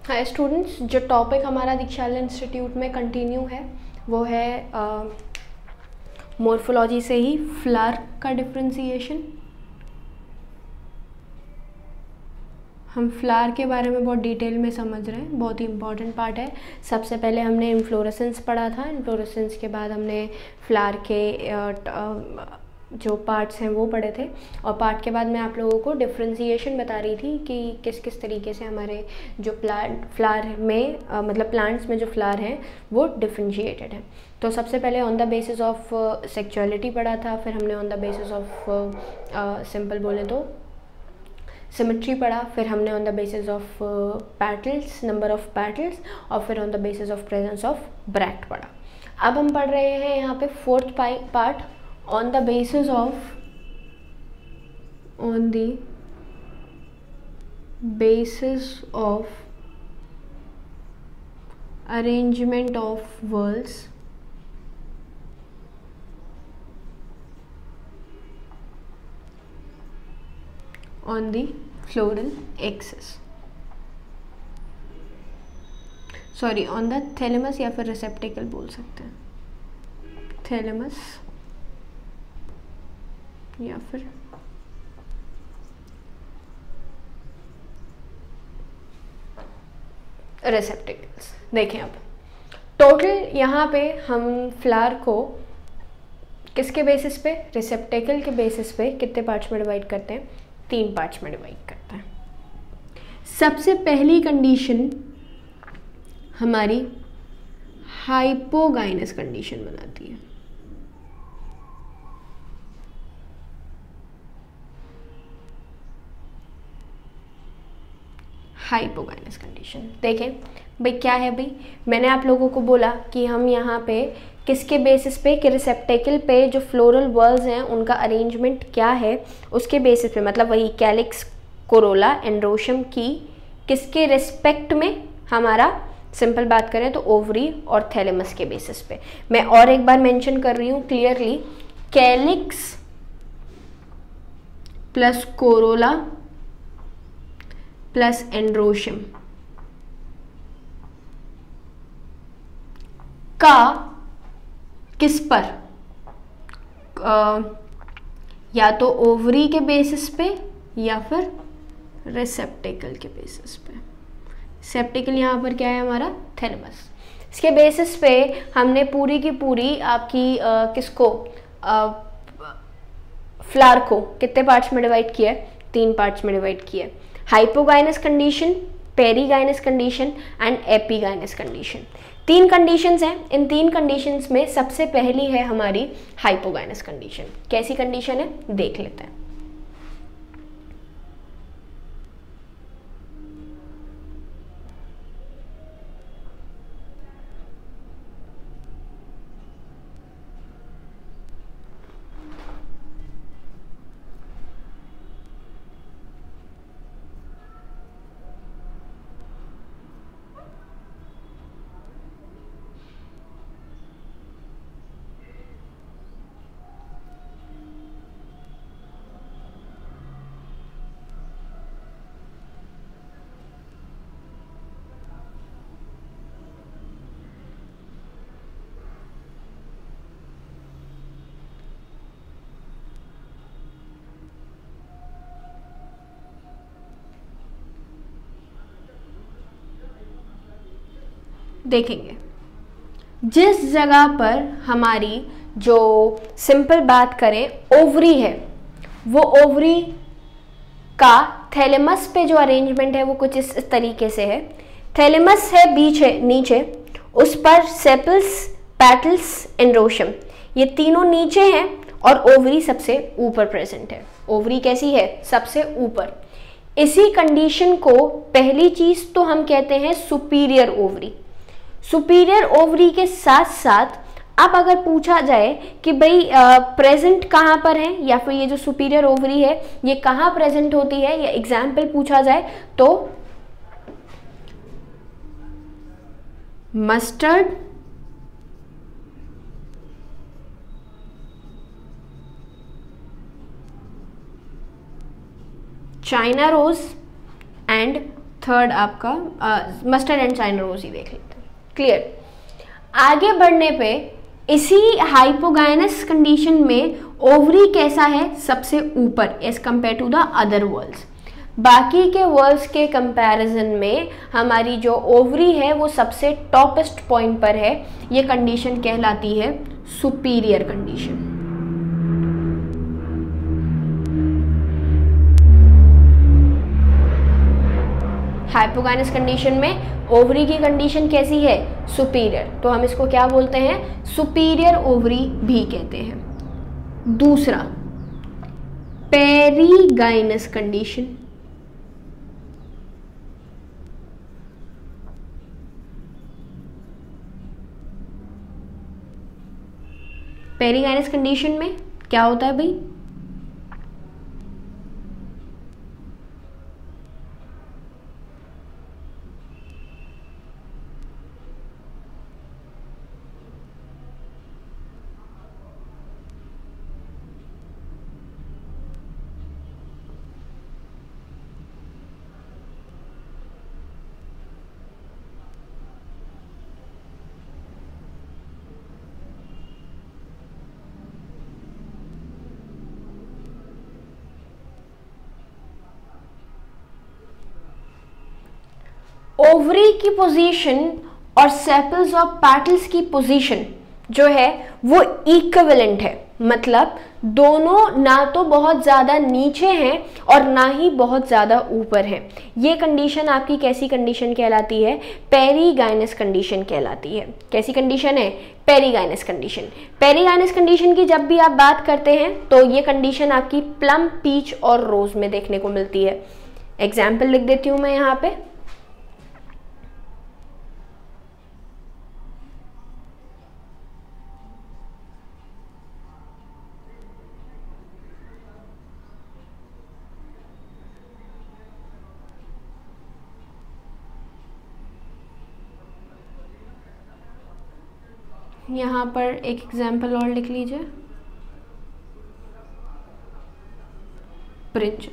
Hi students, जो topic हमारा दीक्षाला institute में कंटिन्यू है वो है मॉर्फोलॉजी से ही फ्लावर का डिफ्रेंसिएशन। हम फ्लावर के बारे में बहुत डिटेल में समझ रहे हैं, बहुत ही इम्पॉर्टेंट पार्ट है। सबसे पहले हमने इन्फ्लोरेसेंस पढ़ा था, इन्फ्लोरेसेंस के बाद हमने फ्लावर के जो पार्ट्स हैं वो पढ़े थे, और पार्ट के बाद मैं आप लोगों को डिफ्रेंसिएशन बता रही थी कि किस किस तरीके से हमारे जो फ्लावर में मतलब प्लांट्स में जो फ्लावर हैं वो डिफ्रेंशिएटेड है। तो सबसे पहले on the basis of sexuality पढ़ा था, फिर हमने on the basis of simple बोले तो सिमेट्री पढ़ा, फिर हमने on the basis of petals, number of petals, और फिर on the basis of presence of bract पढ़ा। अब हम पढ़ रहे हैं यहाँ पे fourth part on the basis of arrangement of whorls on the floral axis, sorry on the thalamus या फिर रिसेप्टिकल बोल सकते हैं, थैलेमस या फिर रिसेप्टिकल्स। देखें अब टोटल यहाँ पे हम फ्लावर को किसके बेसिस पे, रिसेप्टिकल के बेसिस पे कितने पार्ट्स में डिवाइड करते हैं, 3 पार्ट्स में डिवाइड करते हैं। सबसे पहली कंडीशन हमारी हाइपोगाइनस कंडीशन बनाती है। हाइपोगाइनस कंडीशन देखें भाई क्या है भाई, मैंने आप लोगों को बोला कि हम यहाँ पे किसके बेसिस पे, कि रिसेप्टिकल पे जो फ्लोरल वर्ल्स हैं उनका अरेंजमेंट क्या है उसके बेसिस पे, मतलब वही कैलिक्स, कोरोला, एंड्रोशियम की किसके रिस्पेक्ट में, हमारा सिंपल बात करें तो ओवरी और थैलेमस के बेसिस पे। मैं और एक बार मेंशन कर रही हूँ clearly, calyx plus Corolla plus androecium का किस पर, या तो ओवरी के बेसिस पे या फिर रिसेप्टिकल के बेसिस पे। रिसेप्टिकल यहाँ पर क्या है हमारा, थैलेमस। इसके बेसिस पे हमने पूरी की पूरी आपकी किसको, फ्लावर को कितने पार्ट्स में डिवाइड किया है, 3 पार्ट्स में डिवाइड किया है। Hypogynous condition, perigynous condition and epigynous condition, 3 conditions हैं। इन 3 कंडीशंस में सबसे पहली है हमारी हाइपोगाइनस कंडीशन। कैसी कंडीशन है देख लेते हैं। देखेंगे जिस जगह पर हमारी जो सिंपल बात करें ओवरी है, वो ओवरी का थैलेमस पे जो अरेंजमेंट है वो कुछ इस तरीके से है। थैलेमस है बीच है नीचे, उस पर सेपल्स, पैटल्स, एंड्रोशियम, ये तीनों नीचे हैं और ओवरी सबसे ऊपर प्रेजेंट है। ओवरी कैसी है, सबसे ऊपर। इसी कंडीशन को पहली चीज तो हम कहते हैं सुपीरियर ओवरी। सुपीरियर ओवरी के साथ साथ अब अगर पूछा जाए कि भाई प्रेजेंट कहाँ पर है, या फिर ये जो सुपीरियर ओवरी है ये कहाँ प्रेजेंट होती है, या एग्जाम्पल पूछा जाए तो mustard, China rose and third आपका मस्टर्ड एंड चाइना रोजी देख लेते हैं। क्लियर। आगे बढ़ने पे इसी हाइपोगाइनस कंडीशन में ओवरी कैसा है, सबसे ऊपर as compare to the other whorls. बाकी के वर्ल्स के कंपैरिजन में हमारी जो ओवरी है वो सबसे टॉपेस्ट पॉइंट पर है। ये कंडीशन कहलाती है सुपीरियर कंडीशन। हाइपोगाइनस कंडीशन में ओवरी की कंडीशन कैसी है, सुपीरियर, तो हम इसको क्या बोलते हैं, सुपीरियर ओवरी भी कहते हैं। दूसरा पेरीगाइनस कंडीशन। पेरीगाइनस कंडीशन में क्या होता है भाई, ओवरी की पोजीशन और सेपल्स और पेटल्स की पोजीशन जो है वो इक्विवेलेंट है, मतलब दोनों ना तो बहुत ज़्यादा नीचे हैं और ना ही बहुत ज़्यादा ऊपर है। ये कंडीशन आपकी कैसी कंडीशन कहलाती है, पेरीगाइनस कंडीशन कहलाती है। कैसी कंडीशन है, पेरीगाइनस कंडीशन। पेरीगाइनस कंडीशन की जब भी आप बात करते हैं तो ये कंडीशन आपकी प्लम, पीच और रोज में देखने को मिलती है। एग्जाम्पल लिख देती हूँ मैं यहाँ पे। यहाँ पर एक एग्जाम्पल और लिख लीजिए, ब्रिज।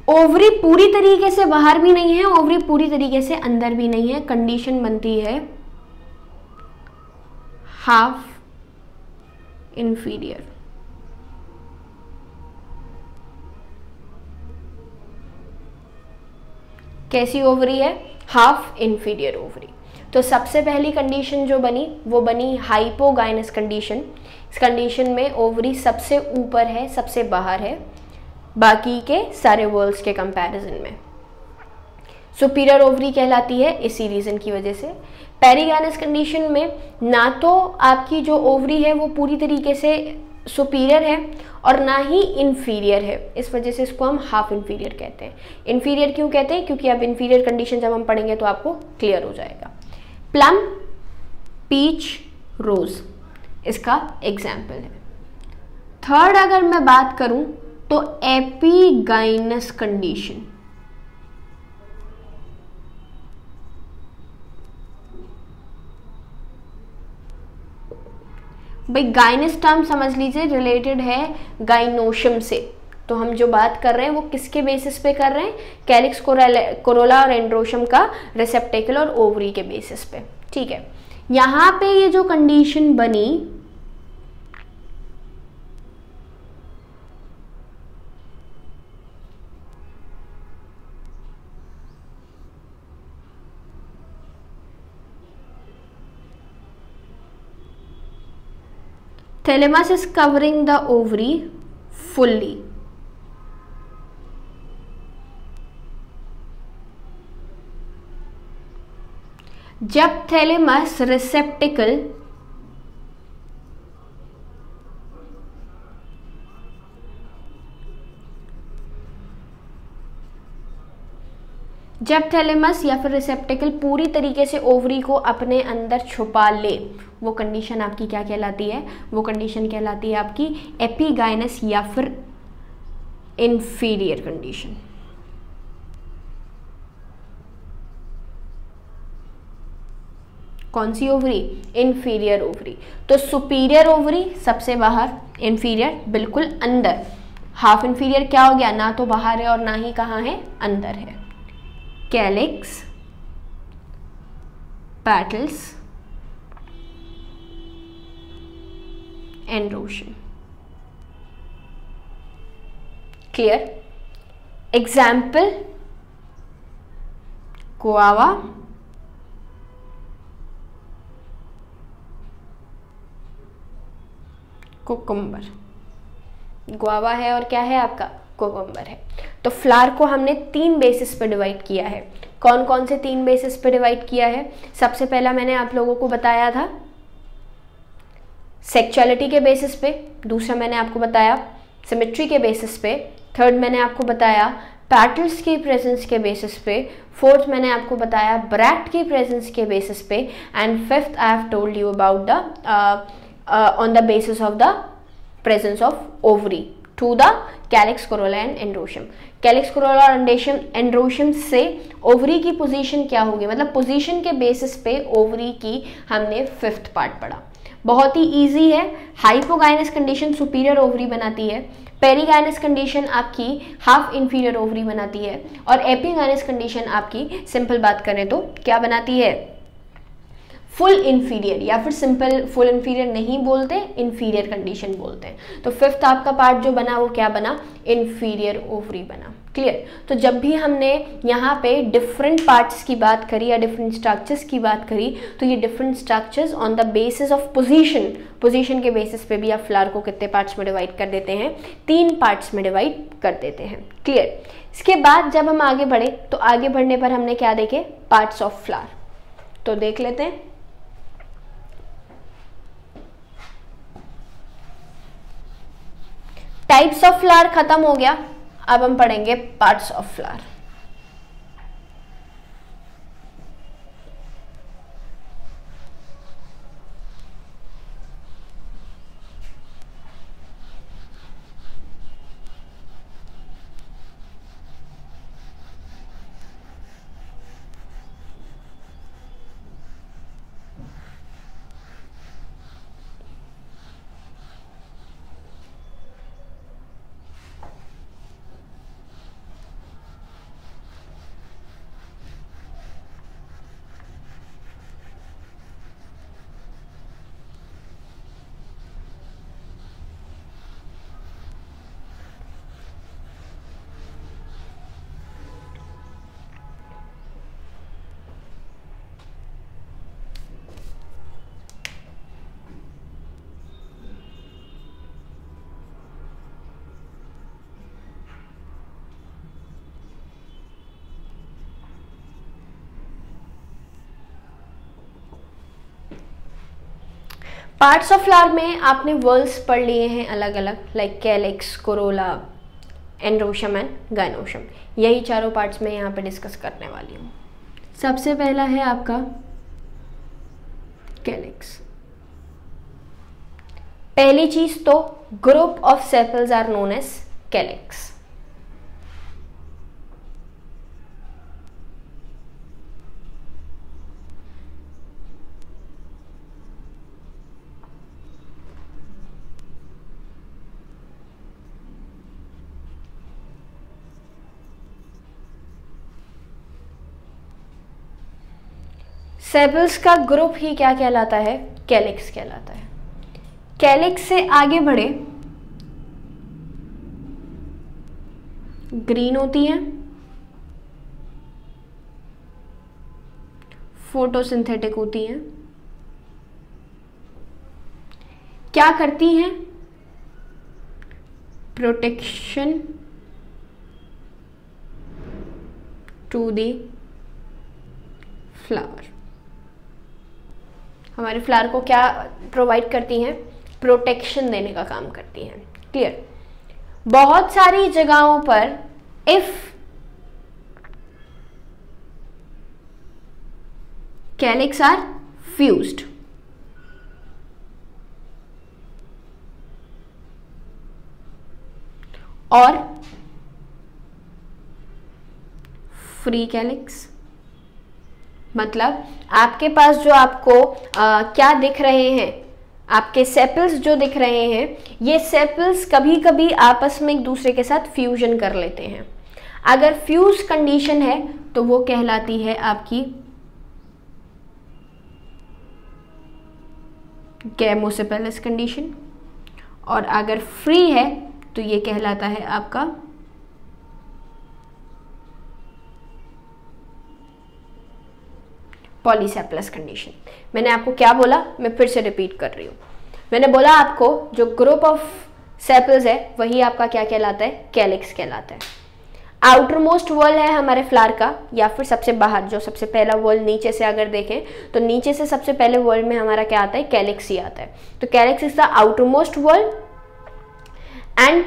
ओवरी पूरी तरीके से बाहर भी नहीं है, ओवरी पूरी तरीके से अंदर भी नहीं है। कंडीशन बनती है हाफ इंफीरियर। कैसी ओवरी है, हाफ इंफीरियर ओवरी। तो सबसे पहली कंडीशन जो बनी वो बनी हाइपोगाइनस कंडीशन। इस कंडीशन में ओवरी सबसे ऊपर है, सबसे बाहर है बाकी के सारे वर्ल्स के कंपैरिजन में। सुपीरियर ओवरी कहलाती है इसी रीजन की वजह से। पेरीगाइनस कंडीशन में ना तो आपकी जो ओवरी है वो पूरी तरीके से सुपीरियर है और ना ही इन्फीरियर है, इस वजह से इसको हम हाफ इन्फीरियर कहते हैं। इन्फीरियर क्यों कहते हैं, क्योंकि अब इन्फीरियर कंडीशन जब हम पढ़ेंगे तो आपको क्लियर हो जाएगा। प्लम, पीच, रोज इसका एग्जाम्पल है। थर्ड अगर मैं बात करूं तो एपीगाइनस कंडीशन। भाई गाइनस टर्म समझ लीजिए रिलेटेड है गाइनोशियम से, तो हम जो बात कर रहे हैं वो किसके बेसिस पे कर रहे हैं, कैलिक्स, कोरोला और एंड्रोशियम का रिसेप्टेकल और ओवरी के बेसिस पे। ठीक है, यहाँ पे ये जो कंडीशन बनी thalamus is covering the ovary fully. जब थैलेमस रिसेप्टिकल या फिर रिसेप्टिकल पूरी तरीके से ओवरी को अपने अंदर छुपा ले, वो कंडीशन आपकी क्या कहलाती है, वो कंडीशन कहलाती है आपकी एपीगाइनस या फिर इंफीरियर कंडीशन। कौन सी ओवरी, इंफीरियर ओवरी। तो सुपीरियर ओवरी सबसे बाहर, इंफीरियर बिल्कुल अंदर। हाफ इंफीरियर क्या हो गया, ना तो बाहर है और ना ही कहाँ है, अंदर है। Calyx, petals, androecium. Clear? Example, guava, cucumber. Guava है और क्या है आपका, कुकुम्बर है। तो फ्लावर को हमने 3 बेसिस पे डिवाइड किया है। कौन कौन से 3 बेसिस पे डिवाइड किया है? सबसे पहला मैंने आप लोगों को बताया था सेक्सुअलिटी के बेसिस पे, दूसरा मैंने आपको बताया सिमेट्री के बेसिस पे, थर्ड मैंने आपको बताया पैटल्स की प्रेजेंस के बेसिस पे, फोर्थ मैंने आपको बताया ब्रैक्ट की प्रेजेंस के बेसिस पे, and fifth I have told you about the on the basis of the presence of ovary to the calyx, corolla and androecium. Calyx, corolla और एंड्रोशियम से ओवरी की पोजीशन क्या होगी, मतलब पोजीशन के बेसिस पे ओवरी की हमने 5th पार्ट पढ़ा। बहुत ही इजी है। हाइपोगाइनस कंडीशन सुपीरियर ओवरी बनाती है, पेरीगाइनस कंडीशन आपकी हाफ इंफीरियर ओवरी बनाती है, और एपीगाइनस कंडीशन आपकी सिंपल बात करें तो क्या बनाती है, फुल इंफीरियर, या फिर सिंपल फुल इंफीरियर नहीं बोलते, इंफीरियर कंडीशन बोलते हैं। तो 5th आपका पार्ट जो बना वो क्या बना, इंफीरियर ओवरी बना। क्लियर? तो जब भी हमने यहाँ पे डिफरेंट पार्ट्स की बात करी या डिफरेंट स्ट्रक्चर्स की बात करी, तो ये different structures on the basis of position के बेसिस पे भी आप फ्लावर को कितने पार्ट्स में डिवाइड कर देते हैं, 3 पार्ट्स में डिवाइड कर देते हैं। क्लियर? इसके बाद जब हम आगे बढ़े तो आगे बढ़ने पर हमने क्या देखे, पार्ट्स ऑफ फ्लावर। तो देख लेते हैं। टाइप्स ऑफ फ्लावर खत्म हो गया, अब हम पढ़ेंगे parts of flower. Parts of flower में आपने वर्ड्स पढ़ लिए हैं अलग अलग, like calyx, Corolla, androecium and gynoecium. यही चारों पार्ट्स में यहाँ पे डिस्कस करने वाली हूँ। सबसे पहला है आपका कैलिक्स। पहली चीज तो group of sepals are known as calyx. Sepals का ग्रुप ही क्या कहलाता है, कैलिक्स कहलाता है। कैलिक्स से आगे बढ़े, ग्रीन होती है, फोटोसिंथेटिक होती हैं, क्या करती हैं, प्रोटेक्शन टू द फ्लावर। हमारे फ्लावर को क्या प्रोवाइड करती हैं, प्रोटेक्शन देने का काम करती हैं। क्लियर? बहुत सारी जगहों पर इफ कैलिक्स आर फ्यूज्ड, और फ्री कैलिक्स, मतलब आपके पास जो आपको क्या दिख रहे हैं, आपके सेपल्स जो दिख रहे हैं, ये सेपल्स कभी कभी आपस में एक दूसरे के साथ फ्यूजन कर लेते हैं। अगर फ्यूज कंडीशन है तो वो कहलाती है आपकी गैमोसेपेलस कंडीशन, और अगर फ्री है तो ये कहलाता है आपका पॉलीसेप्लस कंडीशन। मैंने आपको क्या बोला, मैं फिर से रिपीट कर रही हूँ। मैंने बोला आपको जो ग्रुप ऑफ सेपल्स है वही आपका क्या कहलाता है, कैलिक्स कहलाता है। आउटर मोस्ट वॉल है हमारे फ्लावर का, या फिर सबसे बाहर जो सबसे पहला वॉल नीचे से अगर देखें तो नीचे से सबसे पहले वॉल में हमारा क्या आता है, कैलिक्स ही आता है। तो calyx is the outer most wall, and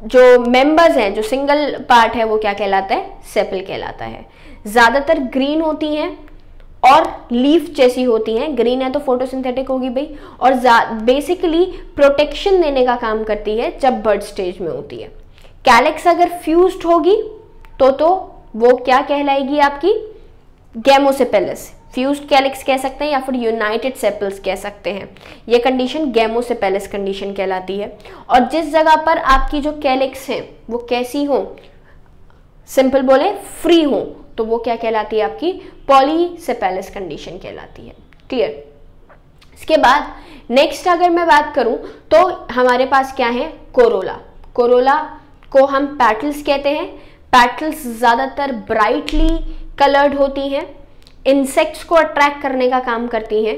जो मेंबर्स हैं, जो सिंगल पार्ट है वो क्या कहलाता है, सेपल कहलाता है। ज्यादातर ग्रीन होती हैं और लीफ जैसी होती हैं। ग्रीन है तो फोटोसिंथेटिक होगी भाई, और बेसिकली प्रोटेक्शन देने का काम करती है जब बर्ड स्टेज में होती है। कैलिक्स अगर फ्यूज्ड होगी तो वो क्या कहलाएगी, आपकी गैमोसेपेलस। फ्यूज्ड कैलिक्स कह सकते हैं या फिर यूनाइटेड सेपल्स कह सकते हैं। ये कंडीशन गैमोसेपेलस कंडीशन कहलाती है। और जिस जगह पर आपकी जो कैलिक्स हैं वो कैसी हो, सिंपल बोले फ्री हो, तो वो क्या कहलाती है, आपकी पॉलीसेपेलस कंडीशन कहलाती है। क्लियर। इसके बाद नेक्स्ट अगर मैं बात करूं तो हमारे पास क्या है, कोरोला। कोरोला को हम पैटल्स कहते हैं। पैटल्स ज्यादातर ब्राइटली कलर्ड होती हैं, इंसेक्ट्स को अट्रैक्ट करने का काम करती हैं।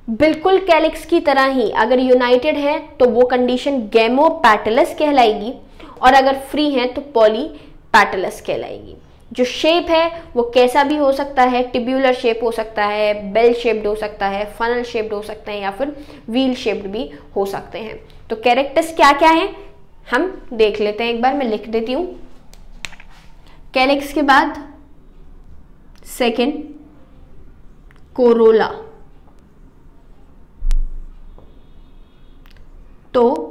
बिल्कुल कैलिक्स की तरह ही अगर यूनाइटेड है तो वो कंडीशन गैमोपैटलस कहलाएगी, और अगर फ्री है तो पॉलीपैटलस कहलाएगी। जो शेप है वो कैसा भी हो सकता है, टिब्यूलर शेप हो सकता है, बेल शेप्ड हो सकता है, फनल शेप्ड हो सकते हैं, या फिर व्हील शेप्ड भी हो सकते हैं। तो कैरेक्टर्स क्या क्या हैं हम देख लेते हैं, एक बार मैं लिख देती हूं। कैलिक्स के बाद सेकेंड कोरोला, तो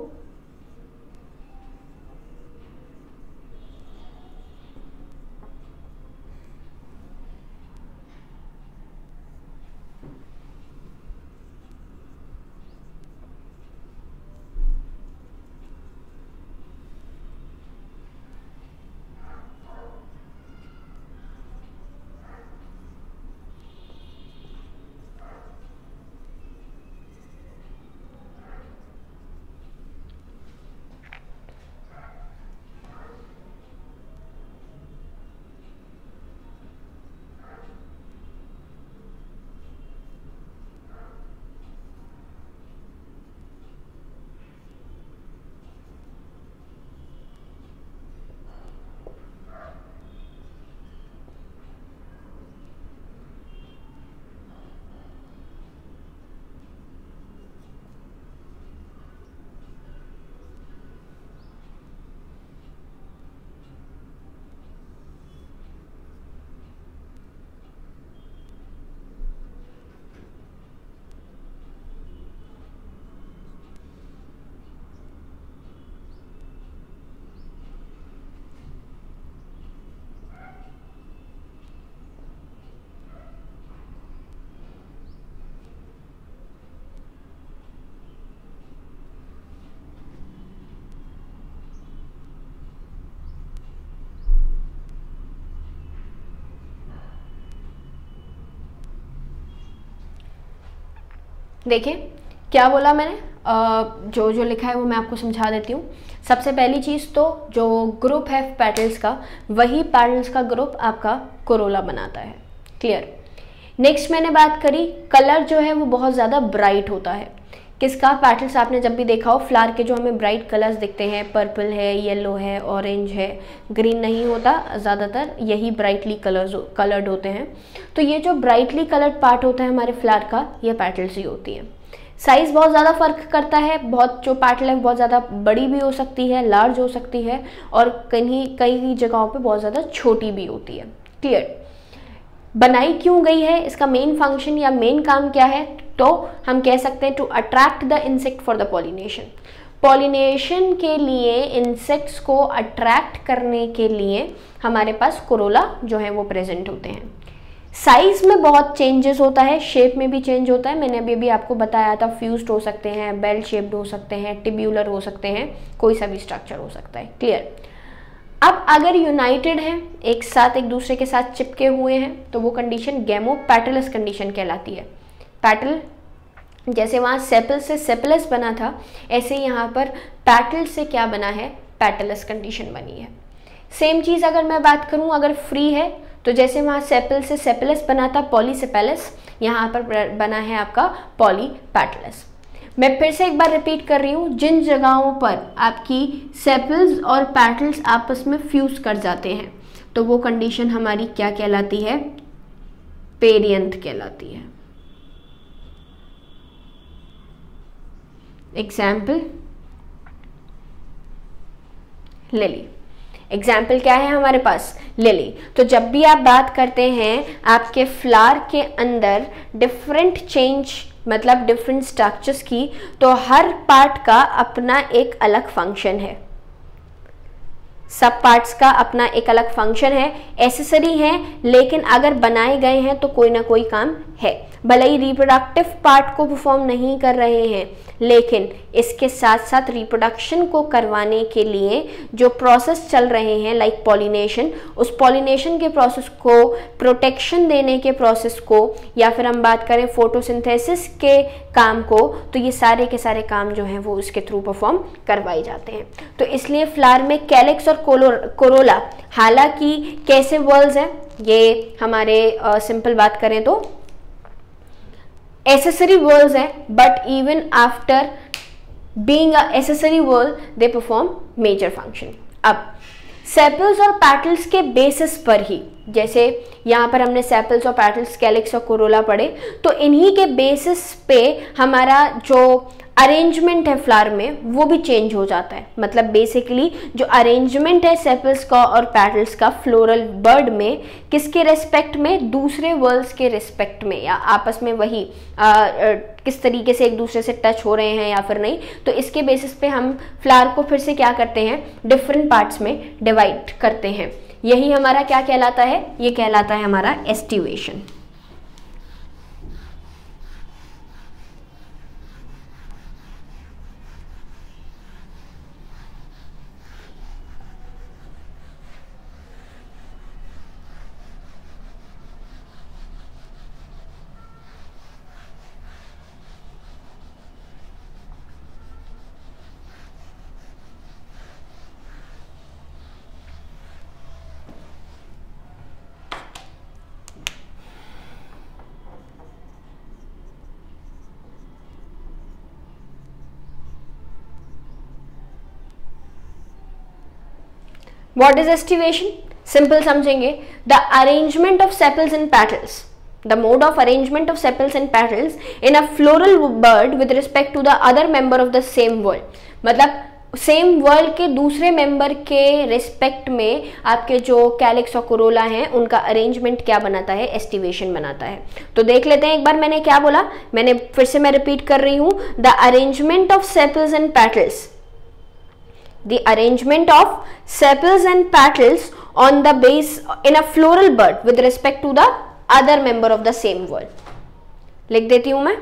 देखिए क्या बोला मैंने, जो जो लिखा है वो मैं आपको समझा देती हूँ। सबसे पहली चीज़ तो जो ग्रुप है पेटल्स का, वही पेटल्स का ग्रुप आपका कोरोला बनाता है। क्लियर। नेक्स्ट मैंने बात करी, कलर जो है वो बहुत ज़्यादा ब्राइट होता है। किसका, पेटल्स आपने जब भी देखा हो फ्लावर के जो हमें ब्राइट कलर्स दिखते हैं, पर्पल है, येलो है, ऑरेंज है, ग्रीन नहीं होता, ज़्यादातर यही ब्राइटली कलर्ड होते हैं। तो ये जो ब्राइटली कलर्ड पार्ट होता है हमारे फ्लावर का, ये पेटल्स ही होती है। साइज़ बहुत ज़्यादा फ़र्क करता है, बहुत जो पेटल है बहुत ज़्यादा बड़ी भी हो सकती है, लार्ज हो सकती है, और कई जगहों पे बहुत ज़्यादा छोटी भी होती है। क्लियर। बनाई क्यों गई है, इसका मेन फंक्शन या मेन काम क्या है, तो हम कह सकते हैं to attract the insect for the pollination. Pollination के लिए, इंसेक्ट्स को अट्रैक्ट करने के लिए हमारे पास कोरोला जो है वो प्रेजेंट होते हैं। साइज में बहुत चेंजेस होता है, शेप में भी चेंज होता है। मैंने अभी आपको बताया था, फ्यूज्ड हो सकते हैं, बेल शेप्ड हो सकते हैं, टिब्यूलर हो सकते हैं, कोई सा भी स्ट्रक्चर हो सकता है। क्लियर। अब अगर यूनाइटेड है, एक साथ एक दूसरे के साथ चिपके हुए हैं, तो वो कंडीशन गैमोपेटलस कंडीशन कहलाती है। पैटल, जैसे वहाँ सेपल से सेपलस बना था, ऐसे यहाँ पर पैटल से क्या बना है, पैटलस कंडीशन बनी है। सेम चीज़ अगर मैं बात करूँ, अगर फ्री है तो जैसे वहाँ सेपल से सेपलस बना था, पॉलीसेपेलस, यहाँ पर बना है आपका पॉलीपैटलस। मैं फिर से एक बार रिपीट कर रही हूँ, जिन जगहों पर आपकी सेपल्स और पैटल्स आपस में फ्यूज कर जाते हैं तो वो कंडीशन हमारी क्या कहलाती है, पेरियंथ कहलाती है। Example, lily. एग्जाम्पल क्या है हमारे पास, लिली। तो जब भी आप बात करते हैं आपके फ्लावर के अंदर डिफरेंट चेंज, मतलब डिफरेंट स्ट्रक्चर्स की, तो हर पार्ट का अपना एक अलग फंक्शन है, सब पार्ट्स का अपना एक अलग फंक्शन है, एसेसरी है, लेकिन अगर बनाए गए हैं तो कोई ना कोई काम है। भले ही रिप्रोडक्टिव पार्ट को परफॉर्म नहीं कर रहे हैं, लेकिन इसके साथ साथ रिप्रोडक्शन को करवाने के लिए जो प्रोसेस चल रहे हैं, लाइक पॉलिनेशन, उस पॉलिनेशन के प्रोसेस को, प्रोटेक्शन देने के प्रोसेस को, या फिर हम बात करें फोटोसिंथेसिस के काम को, तो ये सारे के सारे काम जो हैं वो उसके थ्रू परफॉर्म करवाए जाते हैं। तो इसलिए फ्लावर में कैलिक्स और कोरोला, हालांकि कैसे वर्ल्स हैं, ये हमारे सिंपल बात करें तो accessory whorls है, but even after being a accessory whorl they perform major function। अब सेपल्स और पैटल्स के बेसिस पर ही, जैसे यहाँ पर हमने सेपल्स और पैटल्स, कैलिक्स और कोरोला पढ़े, तो इन्हीं के बेसिस पे हमारा जो अरेंजमेंट है फ्लावर में वो भी चेंज हो जाता है। मतलब बेसिकली जो अरेंजमेंट है सेपल्स का और पैटल्स का फ्लोरल बर्ड में, किसके रेस्पेक्ट में, दूसरे वर्ल्स के रेस्पेक्ट में, या आपस में वही किस तरीके से एक दूसरे से टच हो रहे हैं या फिर नहीं, तो इसके बेसिस पे हम फ्लावर को फिर से क्या करते हैं, डिफरेंट पार्ट्स में डिवाइड करते हैं। यही हमारा क्या कहलाता है, ये कहलाता है हमारा aestivation. What is estivation? Simple समझेंगे, the arrangement of sepals and petals, the mode of arrangement of sepals and petals in a floral bud with respect to the other member of the same whorl। मतलब same world के दूसरे member के respect में आपके जो calyx और Corolla हैं उनका अरेंजमेंट क्या बनाता है, एस्टिवेशन बनाता है। तो देख लेते हैं एक बार मैंने क्या बोला, मैंने फिर से मैं रिपीट कर रही हूं, the arrangement of sepals and petals, the arrangement of sepals and petals on the base in a floral bud with respect to the other member of the same whorl। लिख देती हूं मैं,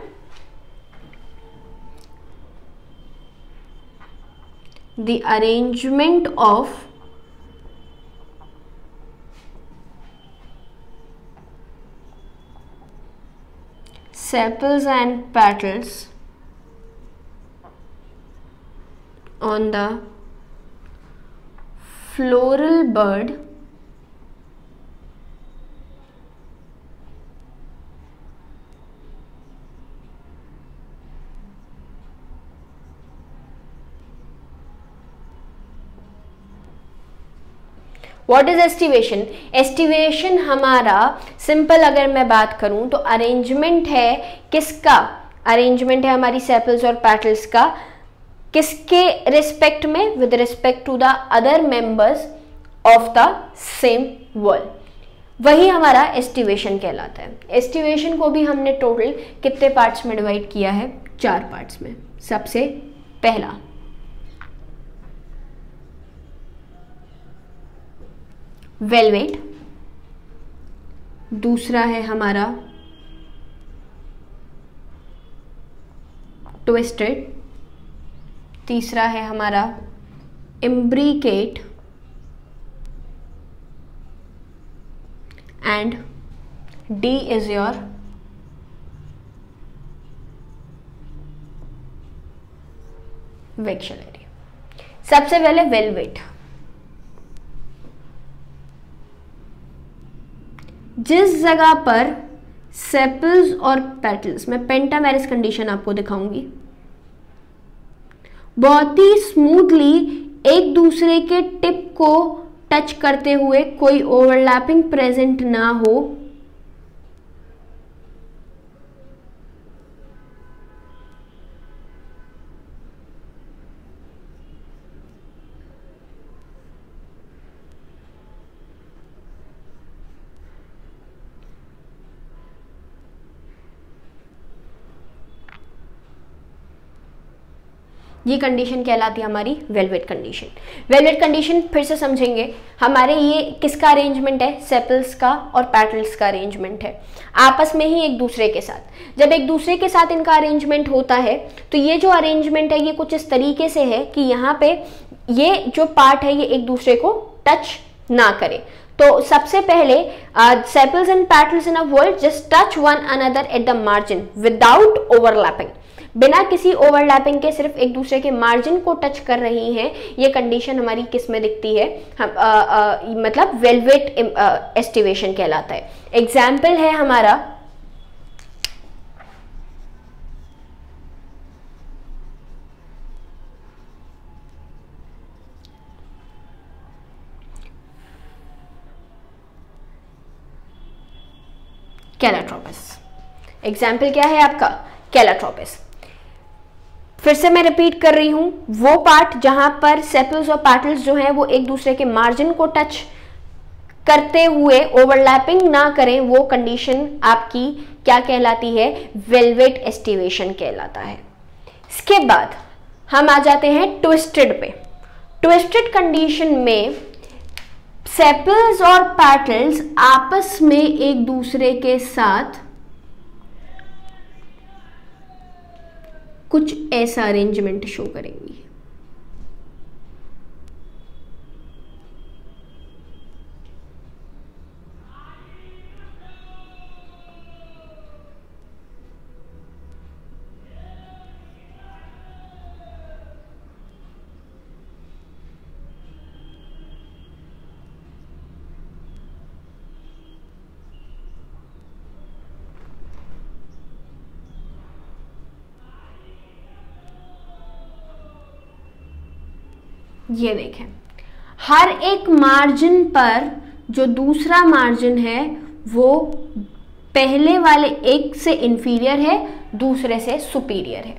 the arrangement of sepals and petals on the floral bud what is aestivation. Aestivation हमारा simple अगर मैं बात करूं तो अरेंजमेंट है, किसका अरेंजमेंट है, हमारी सेपल्स और पैटल्स का, किसके रिस्पेक्ट में, with respect to the other members of the same whorl, वही हमारा एस्टिवेशन कहलाता है। एस्टिवेशन को भी हमने टोटल कितने पार्ट्स में डिवाइड किया है, 4 पार्ट्स में। सबसे पहला वेलवेट, दूसरा है हमारा ट्विस्टेड, तीसरा है हमारा imbricate and D is your vexillary. सबसे पहले वेलवेट। जिस जगह पर सेपल्स और पेटल्स, मैं पेंटामेरिस कंडीशन आपको दिखाऊंगी, बहुत ही स्मूथली एक दूसरे के टिप को टच करते हुए कोई ओवरलैपिंग प्रेजेंट ना हो, ये कंडीशन कहलाती है हमारी वेलवेट कंडीशन। वेलवेट कंडीशन फिर से समझेंगे, हमारे ये किसका अरेंजमेंट है, सेपल्स का और पेटल्स का अरेंजमेंट है, आपस में ही एक दूसरे के साथ। जब एक दूसरे के साथ इनका अरेंजमेंट होता है तो ये जो अरेंजमेंट है ये कुछ इस तरीके से है कि यहाँ पे ये जो पार्ट है ये एक दूसरे को टच ना करे। तो सबसे पहले sepals and petals in a world just touch one another at the margin without overlapping, बिना किसी ओवरलैपिंग के सिर्फ एक दूसरे के मार्जिन को टच कर रही हैं। ये कंडीशन हमारी किस में दिखती है, मतलब वेलवेट एस्टिवेशन कहलाता है। एग्जाम्पल है हमारा कैलाट्रोपस। एग्जाम्पल क्या है आपका, कैलाट्रोपस। फिर से मैं रिपीट कर रही हूं, वो पार्ट जहां पर सेपल्स और पेटल्स जो हैं वो एक दूसरे के मार्जिन को टच करते हुए ओवरलैपिंग ना करें, वो कंडीशन आपकी क्या कहलाती है, वेलवेट एस्टिवेशन कहलाता है। इसके बाद हम आ जाते हैं ट्विस्टेड पे। ट्विस्टेड कंडीशन में सेपल्स और पेटल्स आपस में एक दूसरे के साथ कुछ ऐसा अरेंजमेंट शो करेंगी। ये देखें, हर एक मार्जिन पर जो दूसरा मार्जिन है वो पहले वाले एक से इंफीरियर है, दूसरे से सुपीरियर है।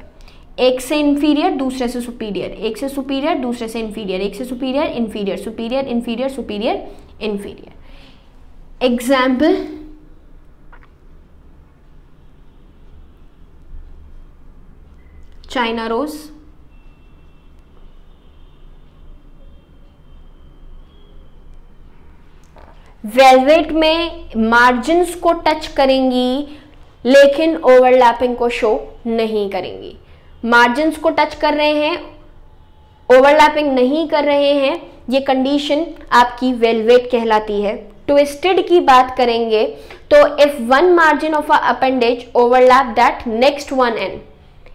एक से इंफीरियर, दूसरे से सुपीरियर, एक से सुपीरियर, दूसरे से इंफीरियर, एक से superior, inferior, superior, inferior, superior, inferior. Example China rose, valvate में मार्जिन्स को टच करेंगी लेकिन ओवरलैपिंग को शो नहीं करेंगी। मार्जिन्स को टच कर रहे हैं, ओवरलैपिंग नहीं कर रहे हैं, ये कंडीशन आपकी वेलवेट कहलाती है। ट्विस्टेड की बात करेंगे तो if one margin of a appendage overlap that next one and,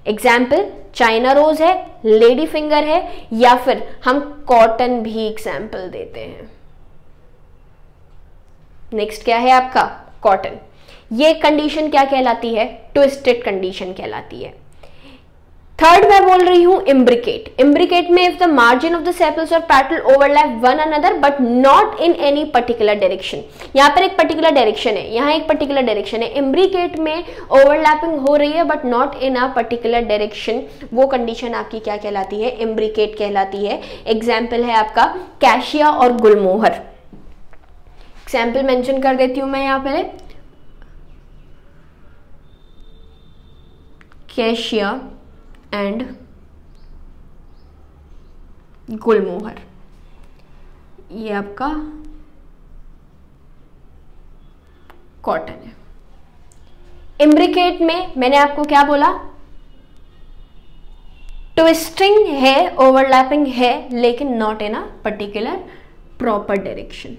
example China rose है, लेडी फिंगर है, या फिर हम कॉटन भी एग्जाम्पल देते हैं। नेक्स्ट क्या है आपका, कॉटन। ये कंडीशन क्या कहलाती है, ट्विस्टेड कंडीशन कहलाती है। थर्ड मैं बोल रही हूं इम्ब्रिकेट। इम्ब्रिकेट में if the margin of the sepals और petal overlap one another but not in any particular direction. यहां पर एक पर्टिकुलर डायरेक्शन है, यहां एक पर्टिकुलर डायरेक्शन है। इम्ब्रिकेट में ओवरलैपिंग हो रही है but not in a particular direction, वो कंडीशन आपकी क्या कहलाती है, इम्ब्रिकेट कहलाती है। एग्जाम्पल है आपका कैशिया और गुलमोहर। एग्जाम्पल मेंशन कर देती हूं मैं यहां पर, कैशिया एंड गुलमोहर। ये आपका कॉटन है। इम्ब्रिकेट में मैंने आपको क्या बोला, ट्विस्टिंग है, ओवरलैपिंग है, लेकिन not in a particular proper direction.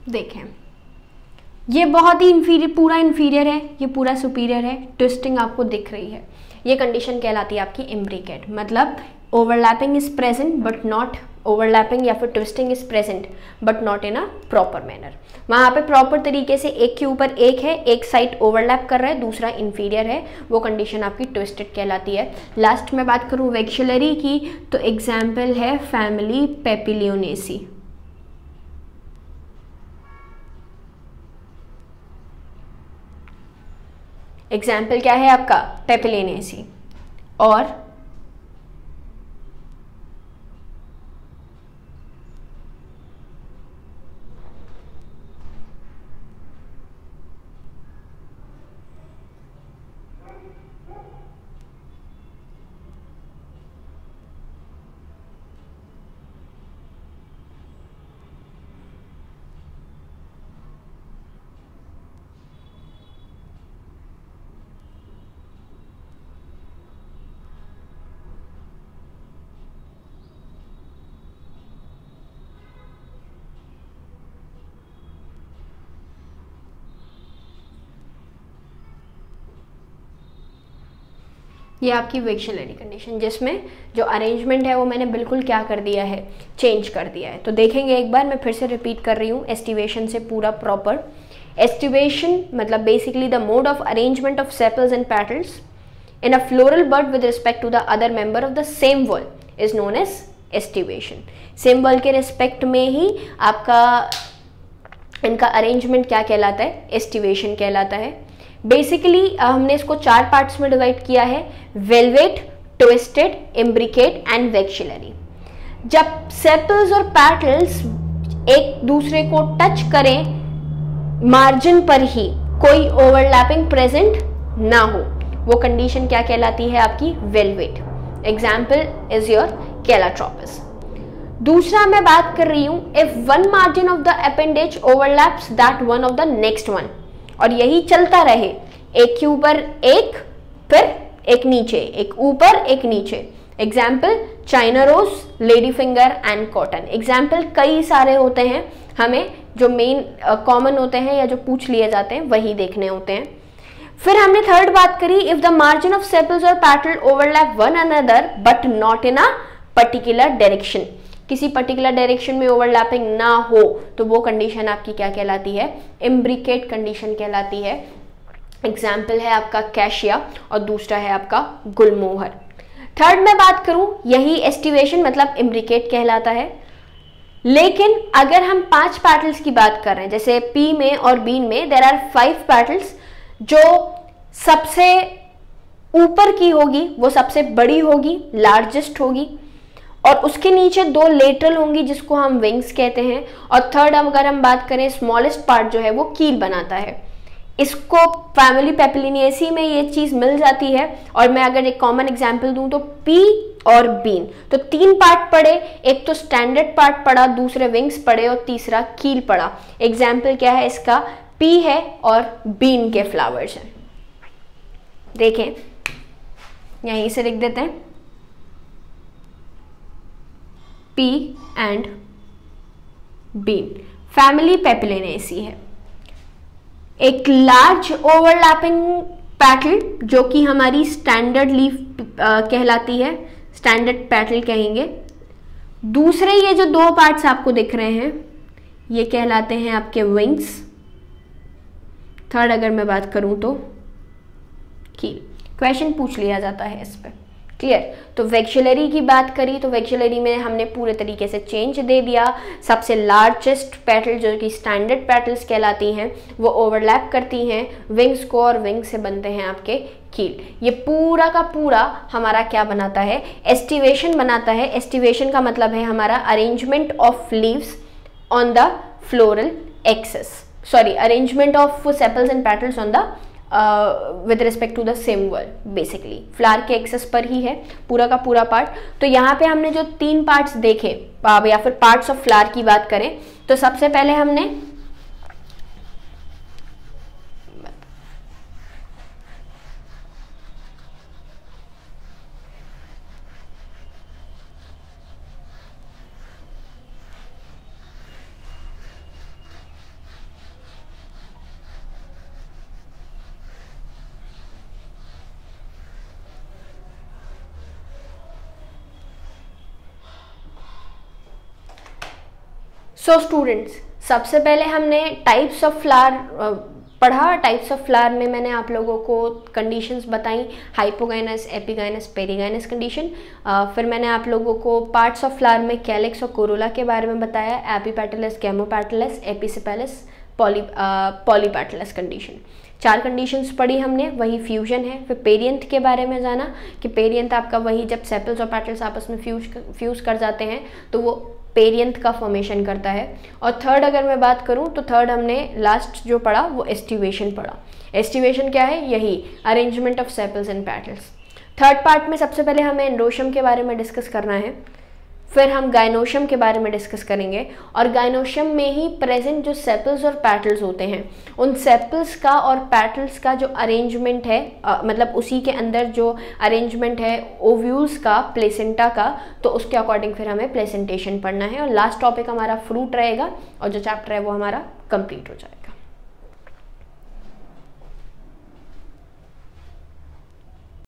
देखें, ये बहुत ही इंफीरियर, पूरा इंफीरियर है, ये पूरा सुपीरियर है, ट्विस्टिंग आपको दिख रही है, ये कंडीशन कहलाती है आपकी इम्ब्रिकेट। मतलब overlapping is present but not, overlapping या फिर twisting is present but not in a proper manner. वहाँ पे प्रॉपर तरीके से एक के ऊपर एक है, एक साइड ओवरलैप कर रहा है, दूसरा इंफीरियर है, वो कंडीशन आपकी ट्विस्टेड कहलाती है। लास्ट में बात करूँ वेक्सुलरी की, तो एग्जाम्पल है फैमिली पेपिलियोनेसी। एग्जाम्पल क्या है आपका, पेपिलियोनेसी। और ये आपकी वेक्सुलरी कंडीशन, जिसमें जो अरेंजमेंट है वो मैंने बिल्कुल क्या कर दिया है, चेंज कर दिया है। तो देखेंगे एक बार, मैं फिर से रिपीट कर रही हूँ एस्टिवेशन से पूरा प्रॉपर। एस्टिवेशन मतलब basically the mode of arrangement of sepals and petals in a floral bud with respect to the other member of the same whorl is known as aestivation. Same whorl के respect में ही आपका इनका arrangement क्या कहलाता है, aestivation कहलाता है। बेसिकली हमने इसको 4 पार्ट्स में डिवाइड किया है, वेलवेट, ट्विस्टेड, इम्ब्रिकेट एंड वेक्सुलरी। जब सेपल्स और पेटल्स एक दूसरे को टच करें मार्जिन पर ही, कोई ओवरलैपिंग प्रेजेंट ना हो, वो कंडीशन क्या कहलाती है आपकी, valvate. Example is your calotropis. दूसरा मैं बात कर रही हूं, if one margin of the appendage overlaps that one of the next one, और यही चलता रहे, एक के ऊपर एक, फिर एक नीचे, एक ऊपर एक नीचे। Example China rose, lady finger and cotton. Example कई सारे होते हैं, हमें जो मेन कॉमन होते हैं या जो पूछ लिए जाते हैं वही देखने होते हैं। फिर हमने थर्ड बात करी, if the margin of sepals और petal overlap one another but not in a particular direction, किसी पर्टिकुलर डायरेक्शन में ओवरलैपिंग ना हो, तो वो कंडीशन आपकी क्या कहलाती है, इम्ब्रिकेट कंडीशन कहलाती है। एग्जाम्पल है आपका कैशिया और दूसरा है आपका गुलमोहर। थर्ड में बात करूं, यही एस्टिवेशन मतलब इम्ब्रिकेट कहलाता है। लेकिन अगर हम 5 पैटल्स की बात कर रहे हैं, जैसे पी में और बीन में देयर आर 5 पैटल्स, जो सबसे ऊपर की होगी वो सबसे बड़ी होगी, लार्जेस्ट होगी, और उसके नीचे 2 लेटरल होंगी जिसको हम विंग्स कहते हैं, और थर्ड अगर हम बात करें स्मॉलेस्ट पार्ट जो है वो कील बनाता है। इसको फैमिली पेपिलियोनेसी में ये चीज मिल जाती है। और मैं अगर एक कॉमन एग्जांपल दूं तो पी और बीन, तो 3 पार्ट पड़े, एक तो स्टैंडर्ड पार्ट पड़ा, दूसरे विंग्स पड़े और तीसरा कील पड़ा। एग्जाम्पल क्या है इसका, पी है और बीन के फ्लावर्स हैं। देखें यहीं से लिख देते हैं, पी एंड बीन फैमिली पेपिलियोनेसी है। एक लार्ज ओवरलैपिंग पैटल जो कि हमारी स्टैंडर्ड लीफ कहलाती है, स्टैंडर्ड पेटल कहेंगे। दूसरे ये जो दो पार्ट्स आपको दिख रहे हैं ये कहलाते हैं आपके विंग्स। थर्ड अगर मैं बात करूं तो कील। क्वेश्चन पूछ लिया जाता है इस पर, क्लियर। तो वेक्सुलरी की बात करी तो वेक्सुलरी में हमने पूरे तरीके से चेंज दे दिया। सबसे लार्जेस्ट पेटल जो कि स्टैंडर्ड पेटल्स कहलाती हैं वो ओवरलैप करती हैं विंग्स को, और विंग से बनते हैं आपके कील। ये पूरा का पूरा हमारा क्या बनाता है, एस्टिवेशन बनाता है। एस्टिवेशन का मतलब है हमारा arrangement of leaves on the floral axis, sorry arrangement of sepals and petals on the with respect to the same whorl. Basically flower के एक्सेस पर ही है पूरा का पूरा पार्ट। तो यहाँ पे हमने जो 3 पार्ट्स देखे या फिर पार्ट्स ऑफ फ्लावर की बात करें तो सबसे पहले हमने स्टूडेंट्स सबसे पहले हमने टाइप्स ऑफ फ्लावर पढ़ा। टाइप्स ऑफ फ्लावर में मैंने आप लोगों को कंडीशंस बताई, हाइपोगाइनस, एपिगाइनस, पेरिगाइनस कंडीशन। फिर मैंने आप लोगों को पार्ट्स ऑफ फ्लावर में कैलिक्स और कोरोला के बारे में बताया, epipetalous, gamopetalous, एपिसेपेलस, polypetalous condition. 4 conditions पढ़ी हमने, वही फ्यूजन है। फिर पेरियंथ के बारे में जाना कि पेरियंथ आपका वही जब सेपल्स और पेटल्स आपस में फ्यूज कर जाते हैं तो वो पेरियंथ का फॉर्मेशन करता है। और थर्ड अगर मैं बात करूं तो थर्ड हमने लास्ट जो पढ़ा वो एस्टिवेशन पढ़ा। एस्टिवेशन क्या है, यही arrangement of sepals and petals. Third part में सबसे पहले हमें एंडोशम के बारे में डिस्कस करना है, फिर हम गाइनोशम के बारे में डिस्कस करेंगे। और गाइनोशम में ही प्रेजेंट जो सेपल्स और पेटल्स होते हैं उन सेपल्स का और पेटल्स का जो अरेंजमेंट है, मतलब उसी के अंदर जो अरेंजमेंट है ओव्यूल्स का, प्लेसेंटा का, तो उसके अकॉर्डिंग फिर हमें प्लेसेंटेशन पढ़ना है। और लास्ट टॉपिक हमारा फ्रूट रहेगा और जो चैप्टर है वो हमारा कंप्लीट हो जाएगा।